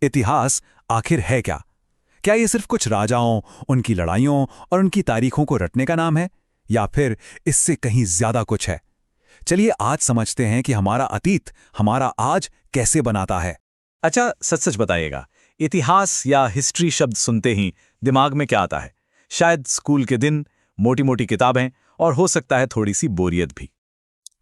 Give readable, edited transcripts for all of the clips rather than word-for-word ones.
इतिहास आखिर है क्या? क्या ये सिर्फ कुछ राजाओं, उनकी लड़ाइयों और उनकी तारीखों को रटने का नाम है, या फिर इससे कहीं ज्यादा कुछ है? चलिए आज समझते हैं कि हमारा अतीत हमारा आज कैसे बनाता है। अच्छा, सच सच बताइएगा, इतिहास या हिस्ट्री शब्द सुनते ही दिमाग में क्या आता है? शायद स्कूल के दिन, मोटी मोटी किताबें और हो सकता है थोड़ी सी बोरियत भी।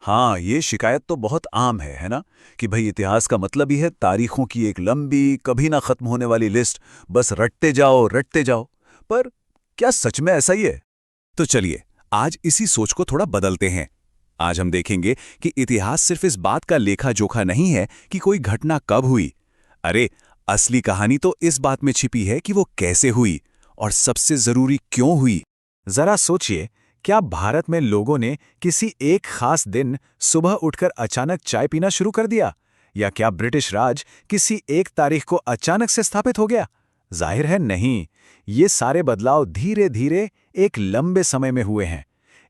हाँ, ये शिकायत तो बहुत आम है ना? कि भाई इतिहास का मतलब ही है तारीखों की एक लंबी, कभी ना खत्म होने वाली लिस्ट, बस रटते जाओ रटते जाओ। पर क्या सच में ऐसा ही है? तो चलिए आज इसी सोच को थोड़ा बदलते हैं। आज हम देखेंगे कि इतिहास सिर्फ इस बात का लेखा जोखा नहीं है कि कोई घटना कब हुई। अरे, असली कहानी तो इस बात में छिपी है कि वो कैसे हुई और सबसे जरूरी क्यों हुई। जरा सोचिए, क्या भारत में लोगों ने किसी एक खास दिन सुबह उठकर अचानक चाय पीना शुरू कर दिया? या क्या ब्रिटिश राज किसी एक तारीख को अचानक से स्थापित हो गया? जाहिर है नहीं। ये सारे बदलाव धीरे धीरे एक लंबे समय में हुए हैं।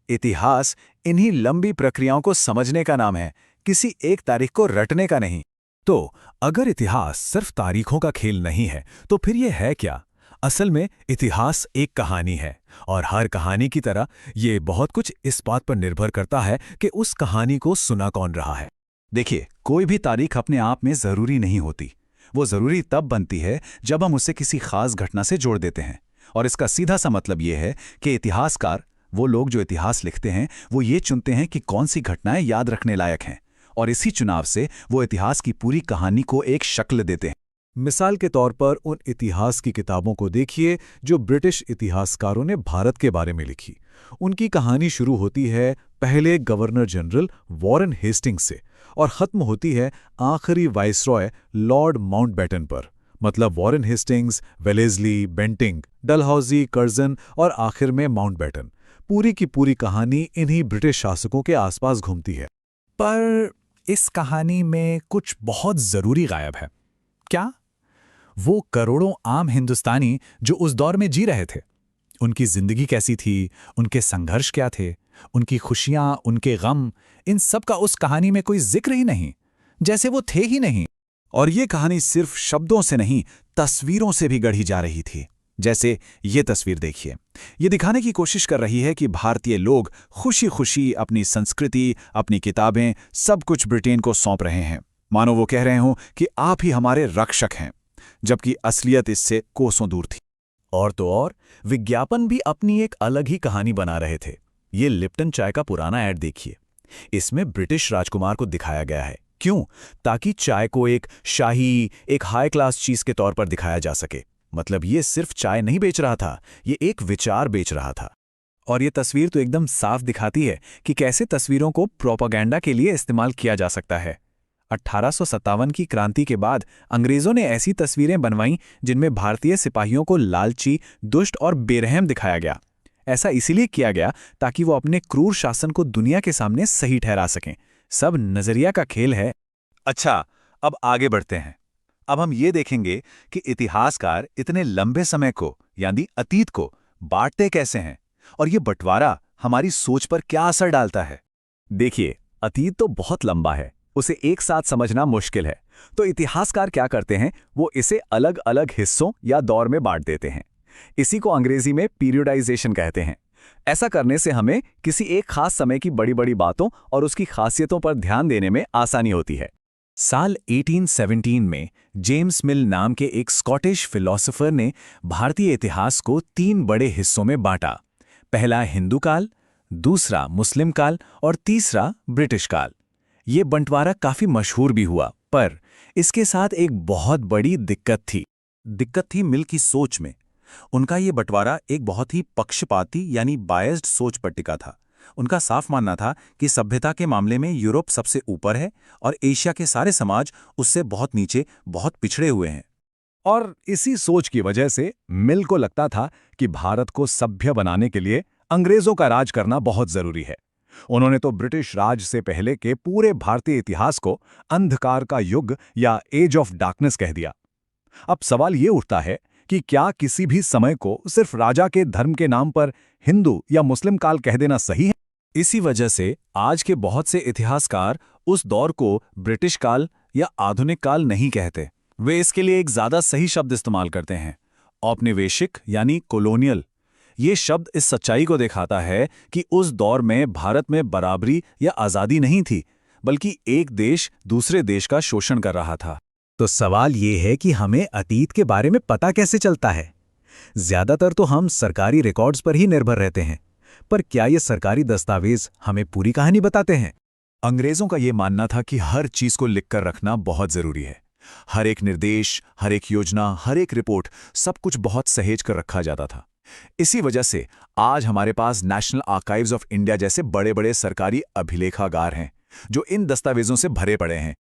इतिहास इन्हीं लंबी प्रक्रियाओं को समझने का नाम है, किसी एक तारीख को रटने का नहीं। तो अगर इतिहास सिर्फ तारीखों का खेल नहीं है, तो फिर यह है क्या? असल में इतिहास एक कहानी है, और हर कहानी की तरह ये बहुत कुछ इस बात पर निर्भर करता है कि उस कहानी को सुना कौन रहा है। देखिए, कोई भी तारीख अपने आप में जरूरी नहीं होती। वो जरूरी तब बनती है जब हम उसे किसी खास घटना से जोड़ देते हैं। और इसका सीधा सा मतलब ये है कि इतिहासकार, वो लोग जो इतिहास लिखते हैं, वो ये चुनते हैं कि कौन सी घटनाएं याद रखने लायक हैं, और इसी चुनाव से वो इतिहास की पूरी कहानी को एक शक्ल देते हैं। मिसाल के तौर पर उन इतिहास की किताबों को देखिए जो ब्रिटिश इतिहासकारों ने भारत के बारे में लिखी। उनकी कहानी शुरू होती है पहले गवर्नर जनरल वॉरेन हेस्टिंग्स से और ख़त्म होती है आखिरी वाइसरॉय लॉर्ड माउंटबेटन पर। मतलब Warren Hastings, Wellesley, Bentinck, Dalhousie, Curzon और आखिर में माउंटबेटन। पूरी की पूरी कहानी इन्हीं ब्रिटिश शासकों के आसपास घूमती है। पर इस कहानी में कुछ बहुत जरूरी गायब है। क्या? वो करोड़ों आम हिंदुस्तानी जो उस दौर में जी रहे थे, उनकी जिंदगी कैसी थी, उनके संघर्ष क्या थे, उनकी खुशियां, उनके गम, इन सब का उस कहानी में कोई जिक्र ही नहीं, जैसे वो थे ही नहीं। और ये कहानी सिर्फ शब्दों से नहीं, तस्वीरों से भी गढ़ी जा रही थी। जैसे ये तस्वीर देखिए, ये दिखाने की कोशिश कर रही है कि भारतीय लोग खुशी खुशी अपनी संस्कृति, अपनी किताबें, सब कुछ ब्रिटेन को सौंप रहे हैं, मानो वो कह रहे हों कि आप ही हमारे रक्षक हैं, जबकि असलियत इससे कोसों दूर थी। और तो और विज्ञापन भी अपनी एक अलग ही कहानी बना रहे थे। ये लिप्टन चाय का पुराना ऐड देखिए। इसमें ब्रिटिश राजकुमार को दिखाया गया है। क्यों? ताकि चाय को एक शाही, एक हाई क्लास चीज के तौर पर दिखाया जा सके। मतलब ये सिर्फ चाय नहीं बेच रहा था, ये एक विचार बेच रहा था। और ये तस्वीर तो एकदम साफ दिखाती है कि कैसे तस्वीरों को प्रोपेगेंडा के लिए इस्तेमाल किया जा सकता है। 1857 की क्रांति के बाद अंग्रेजों ने ऐसी तस्वीरें बनवाईं जिनमें भारतीय सिपाहियों को लालची, दुष्ट और बेरहम दिखाया गया। ऐसा इसीलिए किया गया ताकि वो अपने क्रूर शासन को दुनिया के सामने सही ठहरा सकें। सब नजरिया का खेल है। अच्छा, अब आगे बढ़ते हैं। अब हम ये देखेंगे कि इतिहासकार इतने लंबे समय को, यानी अतीत को, बांटते कैसे हैं, और ये बंटवारा हमारी सोच पर क्या असर डालता है। देखिए, अतीत तो बहुत लंबा है, उसे एक साथ समझना मुश्किल है। तो इतिहासकार क्या करते हैं, वो इसे अलग अलग हिस्सों या दौर में बांट देते हैं। इसी को अंग्रेजी में पीरियडाइजेशन कहते हैं। ऐसा करने से हमें किसी एक खास समय की बड़ी बड़ी बातों और उसकी खासियतों पर ध्यान देने में आसानी होती है। साल 1817 में जेम्स मिल नाम के एक स्कॉटिश फिलोसोफर ने भारतीय इतिहास को 3 बड़े हिस्सों में बांटा। पहला हिंदू काल, दूसरा मुस्लिम काल और तीसरा ब्रिटिश काल। ये बंटवारा काफी मशहूर भी हुआ, पर इसके साथ एक बहुत बड़ी दिक्कत थी मिल की सोच में। उनका ये बंटवारा एक बहुत ही पक्षपाती यानी बायस्ड सोच पर टिका था। उनका साफ मानना था कि सभ्यता के मामले में यूरोप सबसे ऊपर है और एशिया के सारे समाज उससे बहुत नीचे, बहुत पिछड़े हुए हैं। और इसी सोच की वजह से मिल को लगता था कि भारत को सभ्य बनाने के लिए अंग्रेजों का राज करना बहुत जरूरी है। उन्होंने तो ब्रिटिश राज से पहले के पूरे भारतीय इतिहास को अंधकार का युग या एज ऑफ डार्कनेस कह दिया। अब सवाल ये उठता है कि क्या किसी भी समय को सिर्फ राजा के धर्म के नाम पर हिंदू या मुस्लिम काल कह देना सही है? इसी वजह से आज के बहुत से इतिहासकार उस दौर को ब्रिटिश काल या आधुनिक काल नहीं कहते। वे इसके लिए एक ज्यादा सही शब्द इस्तेमाल करते हैं, औपनिवेशिक यानी कोलोनियल। ये शब्द इस सच्चाई को दिखाता है कि उस दौर में भारत में बराबरी या आज़ादी नहीं थी, बल्कि एक देश दूसरे देश का शोषण कर रहा था। तो सवाल ये है कि हमें अतीत के बारे में पता कैसे चलता है? ज्यादातर तो हम सरकारी रिकॉर्ड्स पर ही निर्भर रहते हैं, पर क्या ये सरकारी दस्तावेज हमें पूरी कहानी बताते हैं? अंग्रेजों का ये मानना था कि हर चीज को लिखकर रखना बहुत जरूरी है। हर एक निर्देश, हर एक योजना, हर एक रिपोर्ट, सब कुछ बहुत सहेज कर रखा जाता था। इसी वजह से आज हमारे पास नेशनल आर्काइव्स ऑफ इंडिया जैसे बड़े बड़े सरकारी अभिलेखागार हैं, जो इन दस्तावेजों से भरे पड़े हैं।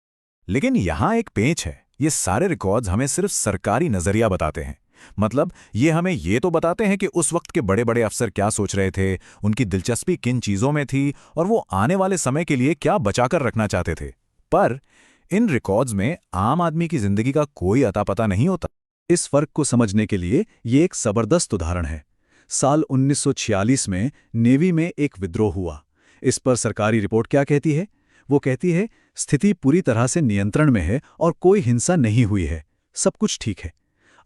लेकिन यहां एक पेंच है, ये सारे रिकॉर्ड्स हमें सिर्फ सरकारी नजरिया बताते हैं। मतलब ये हमें ये तो बताते हैं कि उस वक्त के बड़े बड़े अफसर क्या सोच रहे थे, उनकी दिलचस्पी किन चीजों में थी और वो आने वाले समय के लिए क्या बचाकर रखना चाहते थे। पर इन रिकॉर्ड्स में आम आदमी की जिंदगी का कोई अता पता नहीं होता। इस फर्क को समझने के लिए ये एक जबरदस्त उदाहरण है। साल 1946 में नेवी में एक विद्रोह हुआ। इस पर सरकारी रिपोर्ट क्या कहती है? वो कहती है स्थिति पूरी तरह से नियंत्रण में है और कोई हिंसा नहीं हुई है, सब कुछ ठीक है।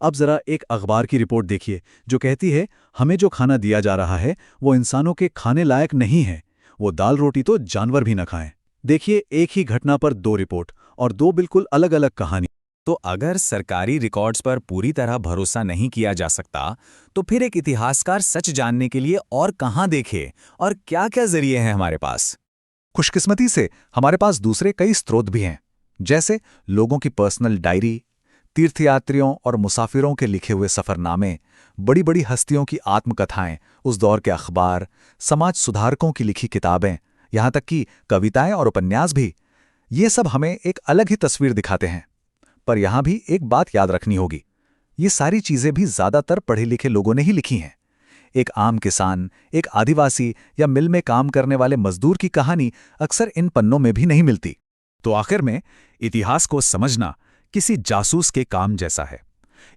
अब जरा एक अखबार की रिपोर्ट देखिए जो कहती है हमें जो खाना दिया जा रहा है वो इंसानों के खाने लायक नहीं है, वो दाल रोटी तो जानवर भी न खाएं। देखिए, एक ही घटना पर दो रिपोर्ट और दो बिल्कुल अलग अलग कहानी। तो अगर सरकारी रिकॉर्ड्स पर पूरी तरह भरोसा नहीं किया जा सकता, तो फिर एक इतिहासकार सच जानने के लिए और कहाँ देखे और क्या-क्या जरिए हैं हमारे पास? खुशकिस्मती से हमारे पास दूसरे कई स्रोत भी हैं, जैसे लोगों की पर्सनल डायरी, तीर्थयात्रियों और मुसाफिरों के लिखे हुए सफरनामे, बड़ी बड़ी हस्तियों की आत्मकथाएं, उस दौर के अखबार, समाज सुधारकों की लिखी किताबें, यहाँ तक कि कविताएं और उपन्यास भी। ये सब हमें एक अलग ही तस्वीर दिखाते हैं। पर यहाँ भी एक बात याद रखनी होगी, ये सारी चीजें भी ज्यादातर पढ़े लिखे लोगों ने ही लिखी हैं। एक आम किसान, एक आदिवासी या मिल में काम करने वाले मजदूर की कहानी अक्सर इन पन्नों में भी नहीं मिलती। तो आखिर में इतिहास को समझना किसी जासूस के काम जैसा है।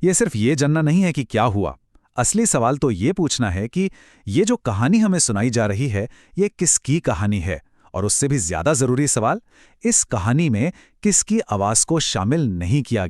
ये सिर्फ ये जानना नहीं है कि क्या हुआ, असली सवाल तो ये पूछना है कि ये जो कहानी हमें सुनाई जा रही है, ये किसकी कहानी है, और उससे भी ज्यादा जरूरी सवाल, इस कहानी में किसकी आवाज को शामिल नहीं किया गया।